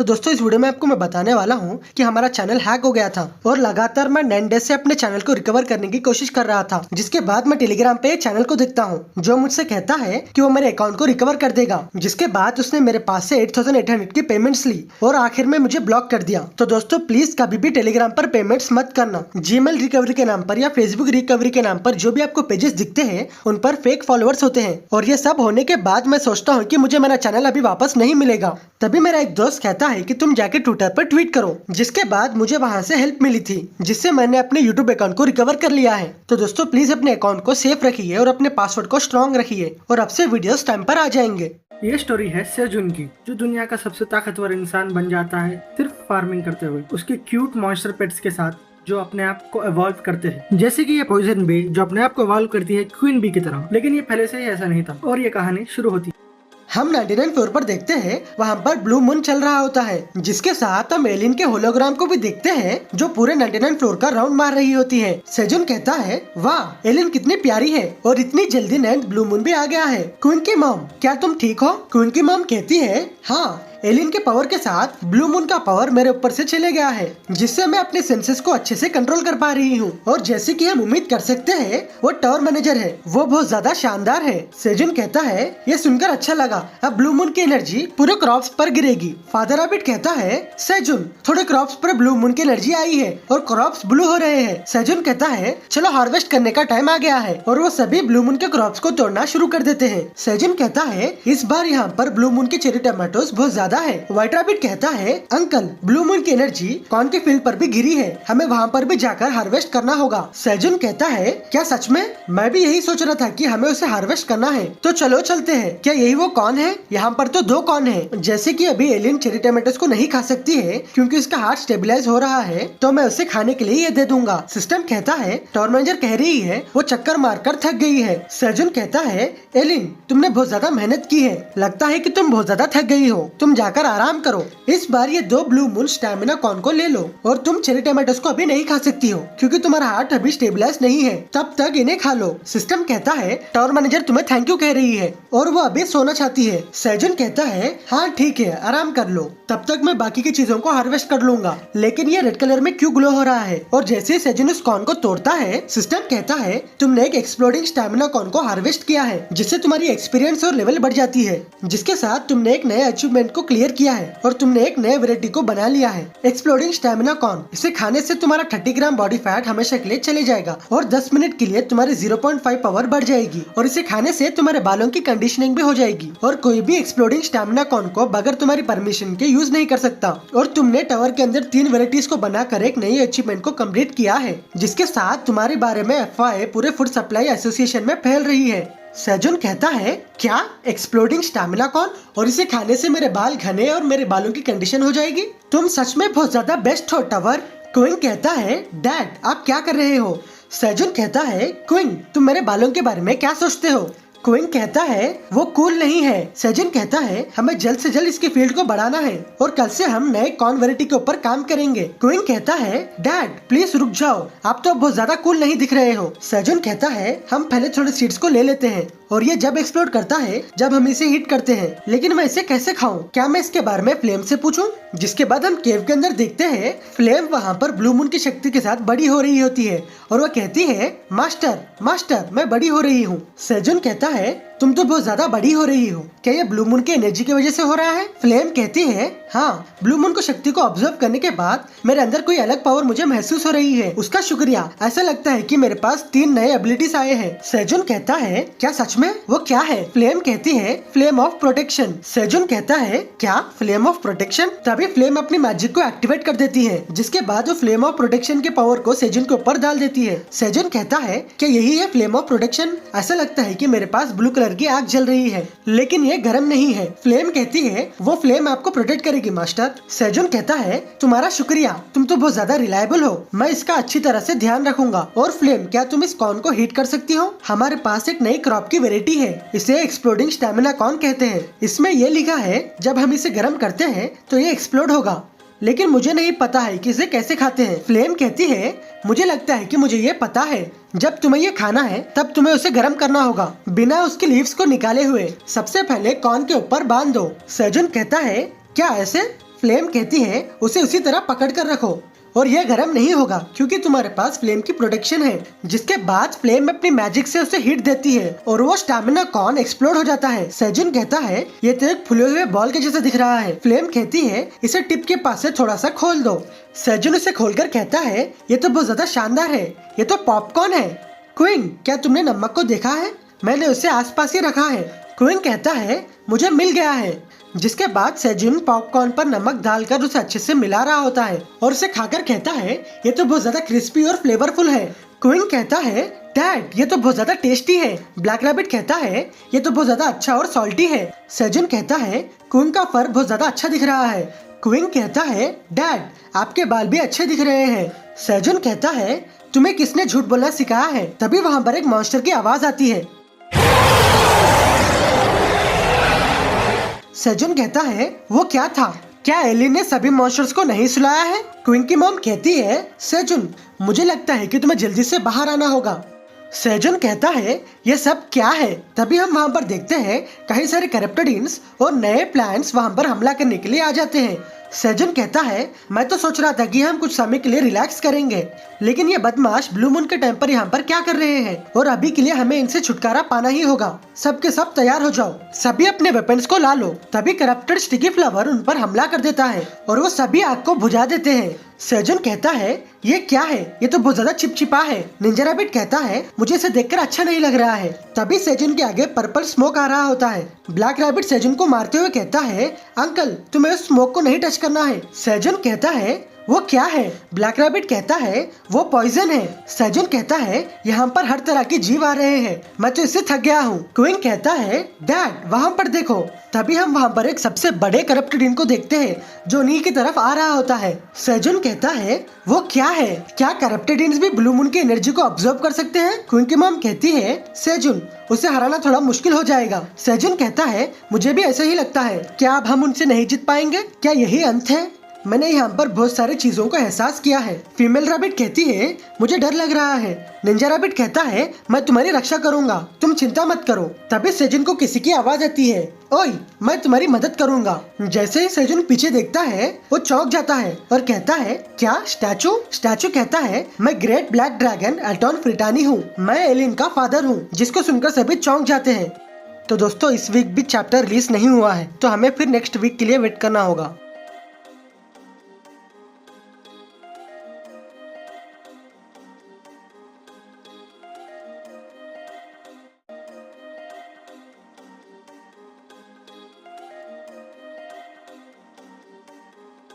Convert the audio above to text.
तो दोस्तों इस वीडियो में आपको मैं बताने वाला हूँ कि हमारा चैनल हैक हो गया था और लगातार मैं 9 डेज से अपने चैनल को रिकवर करने की कोशिश कर रहा था। जिसके बाद मैं टेलीग्राम पे एक चैनल को देखता हूँ जो मुझसे कहता है कि वो मेरे अकाउंट को रिकवर कर देगा। जिसके बाद उसने मेरे पास से 8800 की पेमेंट्स ली और आखिर में मुझे ब्लॉक कर दिया। तो दोस्तों प्लीज कभी भी टेलीग्राम पर पेमेंट्स मत करना। जीमेल रिकवरी के नाम पर या फेसबुक रिकवरी के नाम पर जो भी आपको पेजेस दिखते हैं उन पर फेक फॉलोअर्स होते हैं। और ये सब होने के बाद मैं सोचता हूँ कि मुझे मेरा चैनल अभी वापस नहीं मिलेगा। तभी मेरा एक दोस्त कहता है कि तुम जाके ट्विटर पर ट्वीट करो। जिसके बाद मुझे वहां से हेल्प मिली थी जिससे मैंने अपने यूट्यूब अकाउंट को रिकवर कर लिया है। तो दोस्तों प्लीज अपने अकाउंट को सेफ रखिए और अपने पासवर्ड को स्ट्रॉन्ग रखिए और अब से वीडियोस टाइम पर आ जाएंगे। ये स्टोरी है सेजुन की, जो दुनिया का सबसे ताकतवर इंसान बन जाता है सिर्फ फार्मिंग करते हुए, उसके क्यूट मॉन्स्टर पेट्स के साथ जो अपने आप को इवॉल्व करते हैं। जैसे कि ये पॉइजन बी जो अपने आप को इवॉल्व करती है क्वीन बी की तरह। लेकिन ये पहले से ही ऐसा नहीं था और ये कहानी शुरू होती है। हम 99 फ्लोर पर देखते हैं वहाँ पर ब्लू मून चल रहा होता है। जिसके साथ हम एलिन के होलोग्राम को भी देखते हैं जो पूरे 99 फ्लोर का राउंड मार रही होती है। सेजुन कहता है वाह एलिन कितनी प्यारी है और इतनी जल्दी 9th ब्लू मून भी आ गया है। क्वीन की मॉम क्या तुम ठीक हो? क्वीन की मॉम कहती है हाँ, एलिन के पावर के साथ ब्लू मून का पावर मेरे ऊपर से चले गया है जिससे मैं अपने सेंसेस को अच्छे से कंट्रोल कर पा रही हूँ। और जैसे कि हम उम्मीद कर सकते हैं वो टावर मैनेजर है, वो बहुत ज्यादा शानदार है। सेजुन कहता है ये सुनकर अच्छा लगा, अब ब्लू मून की एनर्जी पूरे क्रॉप्स पर गिरेगी। फादर रैबिट कहता है सेजुन थोड़े क्रॉप्स पर ब्लू मून की एनर्जी आई है और क्रॉप्स ब्लू हो रहे हैं। सेजुन कहता है चलो हार्वेस्ट करने का टाइम आ गया है और वो सभी ब्लू मून के क्रॉप्स को तोड़ना शुरू कर देते हैं। सेजुन कहता है इस बार यहाँ पर ब्लू मून के चेरी टमाटोस बहुत ज्यादा है। व्हाइट रैबिट कहता है अंकल ब्लू मून की एनर्जी कॉर्न के फील्ड पर भी गिरी है, हमें वहाँ पर भी जाकर हार्वेस्ट करना होगा। सेजुन कहता है क्या सच में? मैं भी यही सोच रहा था कि हमें उसे हार्वेस्ट करना है, तो चलो चलते हैं। क्या यही वो कॉर्न है? यहाँ पर तो 2 कॉर्न है। जैसे कि अभी एलियन चेरी टमाटोस को नहीं खा सकती है क्योंकि उसका हार्ट स्टेबलाइज हो रहा है, तो मैं उसे खाने के लिए ये दे दूंगा। सिस्टम कहता है टावर मैनेजर कह रही है वो चक्कर मारकर थक गई है। सेजुन कहता है एलिन तुमने बहुत ज्यादा मेहनत की है, लगता है कि तुम बहुत ज्यादा थक गई हो, तुम जाकर आराम करो। इस बार ये 2 ब्लू मून स्टैमिना कॉर्न को ले लो और तुम चेरी टमाटोस को अभी नहीं खा सकती हो क्योंकि तुम्हारा हार्ट अभी स्टेबलाइज नहीं है, तब तक इन्हें खा लो। सिस्टम कहता है टावर मैनेजर तुम्हें थैंक यू कह रही है और वो अभी सोना चाहती है। सेजुन कहता है हाँ ठीक है आराम कर लो, तब तक मैं बाकी की चीजों को हार्वेस्ट कर लूंगा। लेकिन ये रेड कलर में क्यों ग्लो हो रहा है? और जैसे सेजुन उस कॉर्न को तोड़ता है सिस्टम कहता है तुमने एक एक्सप्लोडिंग स्टैमिना कॉर्न को हार्वेस्ट किया है जिससे तुम्हारी एक्सपीरियंस और लेवल बढ़ जाती है, जिसके साथ तुमने एक नए अचीवमेंट को क्लियर किया है और तुमने एक नए वैरायटी को बना लिया है एक्सप्लोडिंग स्टैमिना कॉर्न। इसे खाने से तुम्हारा 30 ग्राम बॉडी फैट हमेशा के लिए चले जाएगा और 10 मिनट के लिए तुम्हारी 0.5 पावर बढ़ जाएगी और इसे खाने से तुम्हारे बालों की कंडीशनिंग भी हो जाएगी और कोई भी एक्सप्लोडिंग स्टैमिना कॉर्न को बगैर तुम्हारी परमिशन के यूज नहीं कर सकता। और तुमने टावर के अंदर 3 वेराइटीज को बनाकर एक नई अचीवमेंट को कंप्लीट किया है जिसके साथ तुम्हारे बारे में अफवाहें पूरे फूड सप्लाई एसोसिएशन में फैल रही है। सेजुन कहता है क्या एक्सप्लोडिंग स्टैमिना कॉर्न और इसे खाने से मेरे बाल घने और मेरे बालों की कंडीशन हो जाएगी? तुम सच में बहुत ज्यादा बेस्ट हो टावर। क्वीन कहता है डैड आप क्या कर रहे हो? सेजुन कहता है क्वीन तुम मेरे बालों के बारे में क्या सोचते हो? क्वीन कहता है वो कूल नहीं है। सेजुन कहता है हमें जल्द से जल्द इसके फील्ड को बढ़ाना है और कल से हम नए कॉर्न वैरायटी के ऊपर काम करेंगे। क्वीन कहता है डैड प्लीज रुक जाओ, आप तो बहुत ज्यादा कूल नहीं दिख रहे हो। सेजुन कहता है हम पहले थोड़े सीड्स को ले लेते हैं और ये जब एक्सप्लोड करता है जब हम इसे हिट करते हैं, लेकिन मैं इसे कैसे खाऊं? क्या मैं इसके बारे में फ्लेम से पूछूं? जिसके बाद हम केव के अंदर देखते हैं फ्लेम वहाँ पर ब्लू मून की शक्ति के साथ बड़ी हो रही होती है और वो कहती है मास्टर मास्टर मैं बड़ी हो रही हूँ। सेजुन कहता है तुम तो बहुत ज्यादा बड़ी हो रही हो, क्या ये ब्लू मून की एनर्जी की वजह से हो रहा है? फ्लेम कहती है हाँ, ब्लू मून को शक्ति को ऑब्जर्व करने के बाद मेरे अंदर कोई अलग पावर मुझे महसूस हो रही है, उसका शुक्रिया। ऐसा लगता है कि मेरे पास 3 नए एबिलिटीज आए हैं। सेजुन कहता है क्या सच में? वो क्या है? फ्लेम कहती है फ्लेम ऑफ प्रोटेक्शन। सेजुन कहता है क्या फ्लेम ऑफ प्रोटेक्शन? तभी फ्लेम अपनी मैजिक को एक्टिवेट कर देती है जिसके बाद वो फ्लेम ऑफ प्रोटेक्शन के पावर को सेजुन के ऊपर डाल देती है। सेजुन कहता है क्या यही है फ्लेम ऑफ प्रोटेक्शन? ऐसा लगता है कि मेरे पास ब्लू कलर की आग जल रही है लेकिन ये गर्म नहीं है। फ्लेम कहती है वो फ्लेम आपको प्रोटेक्ट करेगी मास्टर। सेजुन कहता है तुम्हारा शुक्रिया, तुम तो बहुत ज्यादा रिलायबल हो, मैं इसका अच्छी तरह से ध्यान रखूंगा। और फ्लेम क्या तुम इस कॉर्न को हीट कर सकती हो? हमारे पास एक नई क्रॉप की वेरायटी है, इसे एक्सप्लोडिंग स्टैमिना कॉर्न कहते हैं। इसमें ये लिखा है जब हम इसे गर्म करते हैं तो ये एक्सप्लोड होगा, लेकिन मुझे नहीं पता है कि इसे कैसे खाते हैं। फ्लेम कहती है मुझे लगता है कि मुझे ये पता है, जब तुम्हें ये खाना है तब तुम्हें उसे गर्म करना होगा बिना उसकी लीव्स को निकाले हुए। सबसे पहले कॉर्न के ऊपर बांध दो। सेजुन कहता है क्या ऐसे? फ्लेम कहती है उसे उसी तरह पकड़ कर रखो और यह गर्म नहीं होगा क्योंकि तुम्हारे पास फ्लेम की प्रोटेक्शन है। जिसके बाद फ्लेम अपनी मैजिक से उसे हीट देती है और वो स्टैमिना कॉर्न एक्सप्लोड हो जाता है। सेजुन कहता है ये तो एक फूले हुए बॉल के जैसा दिख रहा है। फ्लेम कहती है इसे टिप के पास से थोड़ा सा खोल दो। सेजुन इसे खोलकर कहता है ये तो बहुत ज्यादा शानदार है, ये तो पॉपकॉर्न है। क्वीन, क्या तुमने नमक को देखा है? मैंने उसे आसपास ही रखा है। क्वीन कहता है मुझे मिल गया है। जिसके बाद सेजुन पॉपकॉर्न पर नमक डालकर उसे अच्छे से मिला रहा होता है और उसे खाकर कहता है ये तो बहुत ज्यादा क्रिस्पी और फ्लेवरफुल है। क्वीन कहता है डैड ये तो बहुत ज्यादा टेस्टी है। ब्लैक रैबिट कहता है ये तो बहुत ज्यादा अच्छा और सॉल्टी है। सेजुन कहता है क्वीन का फर बहुत ज्यादा अच्छा दिख रहा है। क्वीन कहता है डैड आपके बाल भी अच्छे दिख रहे हैं। सेजुन कहता है तुम्हें किसने झूठ बोलना सिखाया है? तभी वहाँ पर एक मॉन्स्टर की आवाज आती है। सेजुन कहता है वो क्या था? क्या एलिन ने सभी मॉन्स्टर्स को नहीं सुलाया है? क्वीन की मॉम कहती है सेजुन मुझे लगता है कि तुम्हें जल्दी से बाहर आना होगा। सेजुन कहता है ये सब क्या है? तभी हम वहाँ पर देखते हैं कई सारे कैरेप्टोडिन्स और नए प्लांट्स वहाँ पर हमला करने के लिए आ जाते हैं। सेजुन कहता है मैं तो सोच रहा था कि हम कुछ समय के लिए रिलैक्स करेंगे, लेकिन ये बदमाश ब्लू मून के टाइम पर यहाँ पर क्या कर रहे हैं और अभी के लिए हमें इनसे छुटकारा पाना ही होगा। सबके सब तैयार हो जाओ, सभी अपने वेपन्स को ला लो। तभी करप्टेड स्टिकी फ्लावर उन पर हमला कर देता है और वो सभी आग को बुझा देते हैं। सेजुन कहता है ये क्या है? ये तो बहुत ज्यादा चिपचिपा है। निंजा रैबिट कहता है मुझे इसे देखकर अच्छा नहीं लग रहा है। तभी सेजुन के आगे पर्पल स्मोक आ रहा होता है। ब्लैक रैबिट सेजुन को मारते हुए कहता है अंकल तुम्हें उस स्मोक को नहीं टच करना है। सेजुन कहता है वो क्या है? ब्लैक रैबिट कहता है वो पॉइजन है। सेजुन कहता है यहाँ पर हर तरह के जीव आ रहे हैं, मैं तो इससे थक गया हूँ। क्वीन कहता है डैड वहाँ पर देखो। तभी हम वहाँ पर एक सबसे बड़े करप्टेडिन को देखते हैं जो नी की तरफ आ रहा होता है। सेजुन कहता है वो क्या है? क्या करप्टेडिन्स भी ब्लू मून की एनर्जी को ऑब्जर्व कर सकते हैं? क्वीन की मॉम कहती है सेजुन उसे हराना थोड़ा मुश्किल हो जाएगा। सेजुन कहता है मुझे भी ऐसा ही लगता है। क्या अब हम उनसे नहीं जीत पाएंगे? क्या यही अंत है? मैंने यहाँ पर बहुत सारी चीजों को एहसास किया है। फीमेल रैबिट कहती है मुझे डर लग रहा है। निंजा रैबिट कहता है मैं तुम्हारी रक्षा करूंगा, तुम चिंता मत करो। तभी सेजुन को किसी की आवाज आती है ओए मैं तुम्हारी मदद करूंगा। जैसे ही सेजुन पीछे देखता है वो चौंक जाता है और कहता है क्या स्टैचू? स्टैचू कहता है मैं ग्रेट ब्लैक ड्रैगन एल्टॉन फ्रिटानी हूँ, मैं एलिन का फादर हूँ। जिसको सुनकर सभी चौंक जाते हैं। तो दोस्तों इस वीक भी चैप्टर रिलीज नहीं हुआ है तो हमें फिर नेक्स्ट वीक के लिए वेट करना होगा।